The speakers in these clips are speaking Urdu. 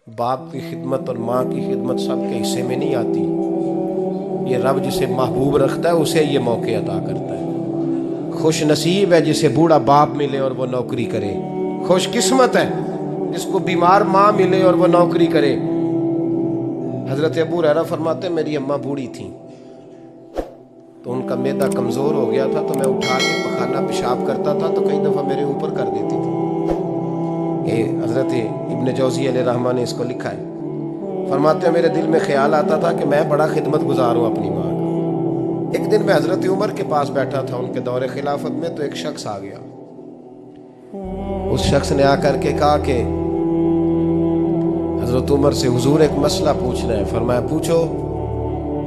باپ کی خدمت اور ماں کی خدمت سب کے حصے میں نہیں آتی. یہ رب جسے محبوب رکھتا ہے اسے یہ موقع عطا کرتا ہے. خوش نصیب ہے جسے بوڑھا باپ ملے اور وہ نوکری کرے. خوش قسمت ہے جس کو بیمار ماں ملے اور وہ نوکری کرے. حضرت ابو ہریرہ فرماتے میری اماں بوڑھی تھیں تو ان کا معدہ کمزور ہو گیا تھا، تو میں اٹھا کے پخانہ پیشاب کرتا تھا تو کئی دفعہ میرے اوپر کر دیتی تھی. یہ حضرت ابن جوزی علیہ رحمہ نے اس کو لکھا ہے. فرماتے ہیں میرے دل میں خیال آتا تھا کہ میں بڑا خدمت گزار ہوں اپنی ماں کا. ایک دن میں حضرت عمر کے پاس بیٹھا تھا ان کے دور خلافت میں، تو ایک شخص آ گیا. اس شخص نے آ کر کے کہا کہ حضرت عمر سے حضور ایک مسئلہ پوچھنا ہے. فرمایا پوچھو.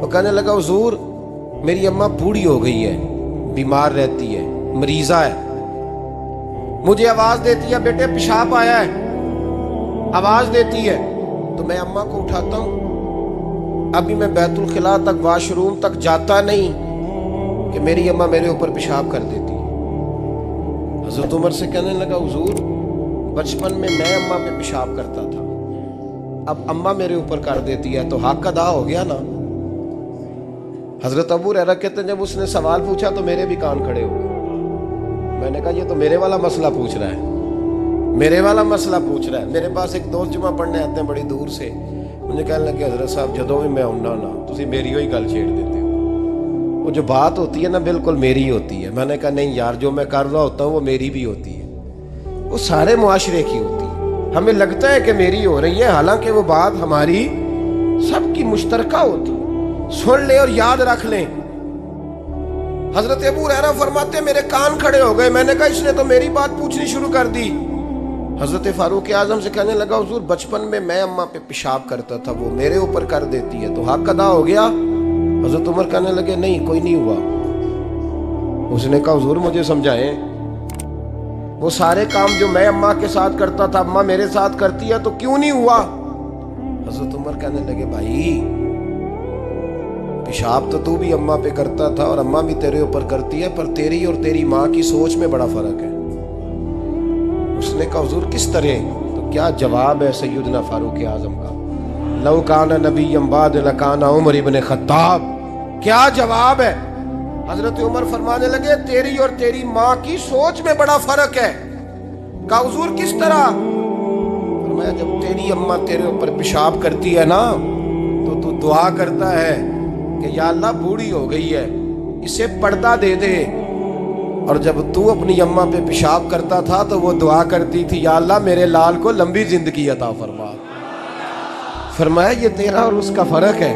وہ کہنے لگا حضور میری اماں بوڑھی ہو گئی ہے، بیمار رہتی ہے، مریضہ ہے، مجھے آواز دیتی ہے بیٹے پیشاب آیا ہے، آواز دیتی ہے تو میں اماں کو اٹھاتا ہوں. ابھی میں بیت الخلاء تک واش روم تک جاتا نہیں کہ میری اماں میرے اوپر پیشاب کر دیتی. حضرت عمر سے کہنے لگا حضور بچپن میں اماں پہ پیشاب کرتا تھا، اب اماں میرے اوپر کر دیتی ہے تو حق ادا ہو گیا نا. حضرت ابو ہریرہ کہتے ہیں جب اس نے سوال پوچھا تو میرے بھی کان کھڑے ہو گئے. میں نے کہا یہ تو میرے والا مسئلہ پوچھ رہا ہے، میرے والا مسئلہ پوچھ رہا ہے. میرے پاس ایک دوست جمعہ پڑھنے آتے ہیں بڑی دور سے، مجھے کہنے لگے حضرت صاحب جدوں بھی میں آؤں نا تسی میری ہوئی گل چھیڑ دیتے ہو، وہ جو بات ہوتی ہے نا بالکل میری ہی ہوتی ہے. میں نے کہا نہیں یار جو میں کر رہا ہوتا ہوں وہ میری بھی ہوتی ہے، وہ سارے معاشرے کی ہوتی ہے. ہمیں لگتا ہے کہ میری ہو رہی ہے حالانکہ وہ بات ہماری سب کی مشترکہ ہوتی ہے. سن لے اور یاد رکھ لیں. حضرت ابو ہریرہ فرماتے ہیں میرے کان کھڑے ہو گئے. میں نے کہا اس نے تو میری بات پوچھنی شروع کر دی. حضرت فاروق اعظم سے کہنے لگا حضور بچپن میں اماں پہ پیشاب کرتا تھا، وہ میرے اوپر کر دیتی ہے تو حق ادا ہو گیا. حضرت عمر کہنے لگے نہیں کوئی نہیں ہوا. اس نے کہا حضور مجھے سمجھائیں وہ سارے کام جو میں اماں کے ساتھ کرتا تھا اماں میرے ساتھ کرتی ہے تو کیوں نہیں ہوا. حضرت عمر کہنے لگے بھائی پیشاب تو بھی اماں پہ کرتا تھا اور اماں بھی تیرے اوپر کرتی ہے، پر تیری اور تیری ماں کی سوچ میں بڑا فرق ہے. اس نے کہا حضور کس طرح؟ تو کیا جواب ہے سیدنا فاروق اعظم کا، لو کان نبی بعد لکان عمر ابن خطاب. کیا جواب ہے؟ حضرت عمر فرمانے لگے تیری اور تیری ماں کی سوچ میں بڑا فرق ہے. کہا حضور کس طرح؟ فرمایا جب تیری اماں تیرے اوپر پیشاب کرتی ہے نا تو دعا کرتا ہے کہ یا اللہ بوڑھی ہو گئی ہے اسے پردہ دے دے، اور جب تو اپنی اماں پہ پیشاب کرتا تھا تو وہ دعا کرتی تھی یا اللہ میرے لال کو لمبی زندگی عطا فرما. فرمایا یہ تیرا اور اس کا فرق ہے.